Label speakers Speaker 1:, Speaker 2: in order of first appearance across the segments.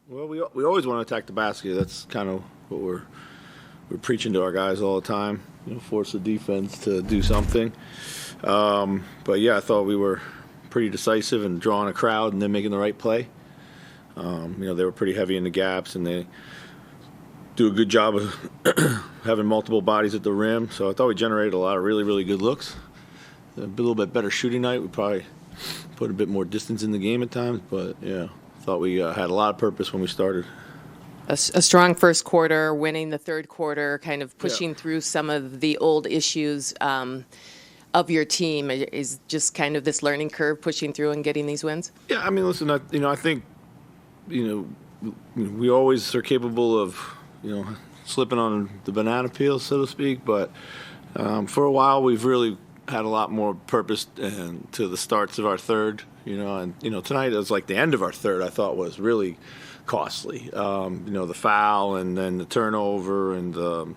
Speaker 1: Well, we always want to attack the basket. That's kind of what we're preaching to our guys all the time. Force the defense to do something. But yeah, I thought we were pretty decisive in drawing a crowd and then making the right play. They were pretty heavy in the gaps, and they do a good job of having multiple bodies at the rim. So I thought we generated a lot of really, really good looks. A little bit better shooting night. We probably put a bit more distance in the game at times, but yeah, I thought we had a lot of purpose when we started.
Speaker 2: A strong first quarter, winning the third quarter, kind of pushing through some of the old issues of your team. Is just kind of this learning curve, pushing through and getting these wins.
Speaker 1: Yeah, I mean, listen, I think we always are capable of slipping on the banana peel, so to speak. But for a while, we've really had a lot more purpose to the starts of our third. Tonight it was like the end of our third. I thought was really costly. The foul and then the turnover and the,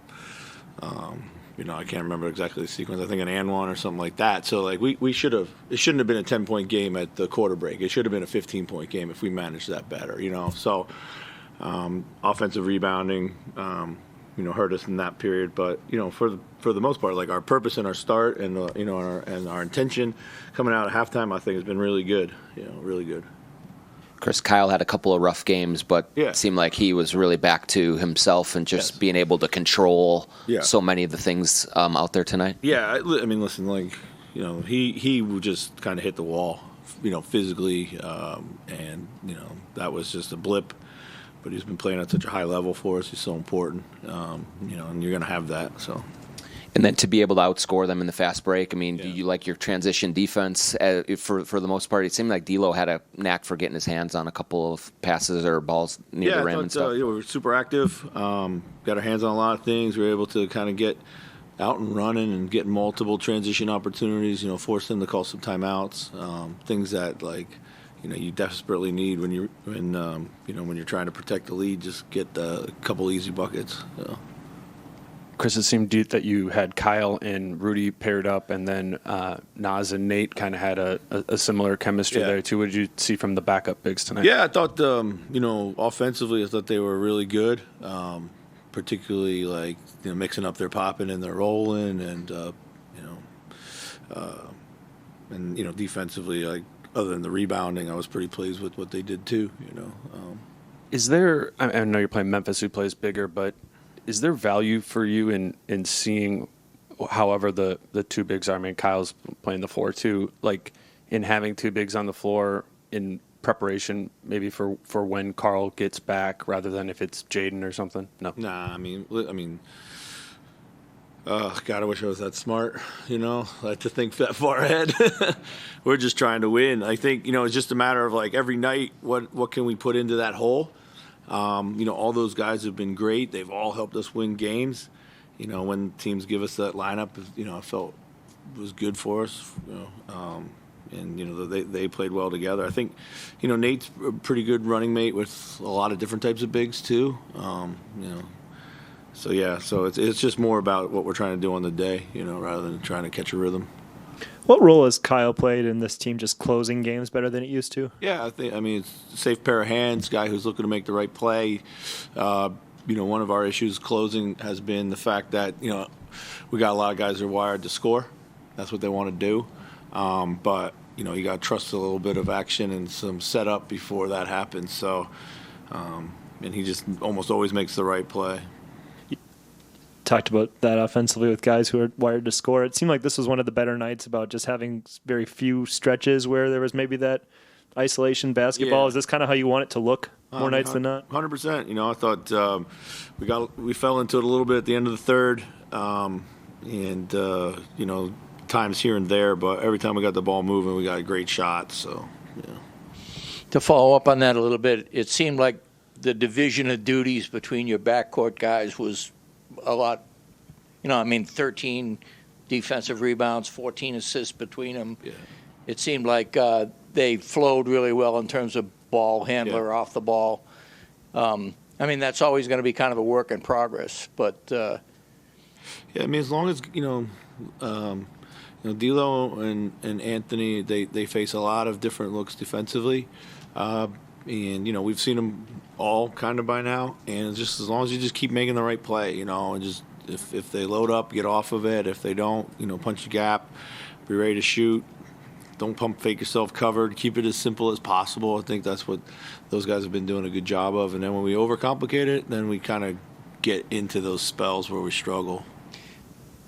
Speaker 1: I can't remember exactly the sequence. I think an and one or something like that. So like we should have. It shouldn't have been a 10-point game at the quarter break. It should have been a 15-point game if we managed that better. So offensive rebounding, hurt us in that period. But for the most part, like our purpose in our start and our intention coming out at halftime, I think has been really good. Really good.
Speaker 3: Chris, Kyle had a couple of rough games, but it seemed like he was really back to himself and just being able to control so many of the things out there tonight.
Speaker 1: Yeah, I mean, listen, he would just kind of hit the wall, physically, and that was just a blip. But he's been playing at such a high level for us. He's so important, and you're going to have that. So.
Speaker 3: And then to be able to outscore them in the fast break, I mean, do you like your transition defense for the most part? It seemed like D'Lo had a knack for getting his hands on a couple of passes or balls near the rim and stuff.
Speaker 1: We were super active, got our hands on a lot of things. We were able to kind of get out and running and get multiple transition opportunities, force them to call some timeouts, things that you desperately need when you're trying to protect the lead. Just get a couple easy buckets. So.
Speaker 4: Chris, it seemed that you had Kyle and Rudy paired up, and then Naz and Nate kind of had a similar chemistry there too. What did you see from the backup bigs tonight?
Speaker 1: Yeah, I thought offensively, I thought they were really good, particularly mixing up their popping and their rolling, and defensively, other than the rebounding, I was pretty pleased with what they did too.
Speaker 4: Is there? I know you're playing Memphis, who plays bigger, but is there value for you in seeing, however the two bigs are? I mean, Kyle's playing the floor too. Like in having two bigs on the floor in preparation, maybe for when Carl gets back, rather than if it's Jaden or something. No.
Speaker 1: Nah, I mean. God, I wish I was that smart, like to think that far ahead. We're just trying to win. I think, it's just a matter of every night, what can we put into that hole? All those guys have been great. They've all helped us win games. When teams give us that lineup, I felt it was good for us. They played well together. I think, Nate's a pretty good running mate with a lot of different types of bigs too. So it's just more about what we're trying to do on the day, rather than trying to catch a rhythm.
Speaker 5: What role has Kyle played in this team, just closing games better than it used to?
Speaker 1: Yeah, it's a safe pair of hands, guy who's looking to make the right play. One of our issues closing has been the fact that, we got a lot of guys that are wired to score. That's what they want to do. But, you got to trust a little bit of action and some setup before that happens. So, and he just almost always makes the right play.
Speaker 5: Talked about that offensively with guys who are wired to score. It seemed like this was one of the better nights about just having very few stretches where there was maybe that isolation basketball. Is this kind of how you want it to look more nights than not?
Speaker 1: 100%. I thought we fell into it a little bit at the end of the third, times here and there, but every time we got the ball moving, we got great shots. So,
Speaker 6: To follow up on that a little bit, it seemed like the division of duties between your backcourt guys was a lot, 13 defensive rebounds, 14 assists between them.
Speaker 1: Yeah.
Speaker 6: It seemed like they flowed really well in terms of ball handler off the ball. That's always going to be kind of a work in progress. But
Speaker 1: as long as D'Lo and Anthony, they face a lot of different looks defensively, and we've seen them all kind of by now. And just as long as you just keep making the right play, and just if they load up, get off of it. If they don't, punch the gap, be ready to shoot. Don't pump fake yourself covered. Keep it as simple as possible. I think that's what those guys have been doing a good job of. And then when we overcomplicate it, then we kind of get into those spells where we struggle.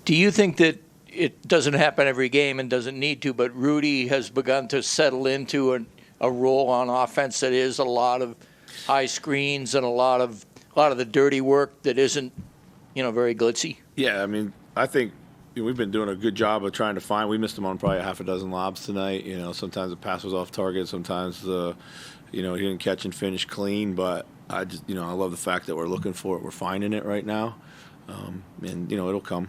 Speaker 6: Do you think that it doesn't happen every game and doesn't need to, but Rudy has begun to settle into a role on offense that is a lot of high screens and a lot of the dirty work that isn't, very glitzy?
Speaker 1: Yeah, I mean, I think we've been doing a good job of trying to find. We missed him on probably half a dozen lobs tonight. Sometimes the pass was off target. Sometimes he didn't catch and finish clean. But I just, I love the fact that we're looking for it. We're finding it right now, and it'll come.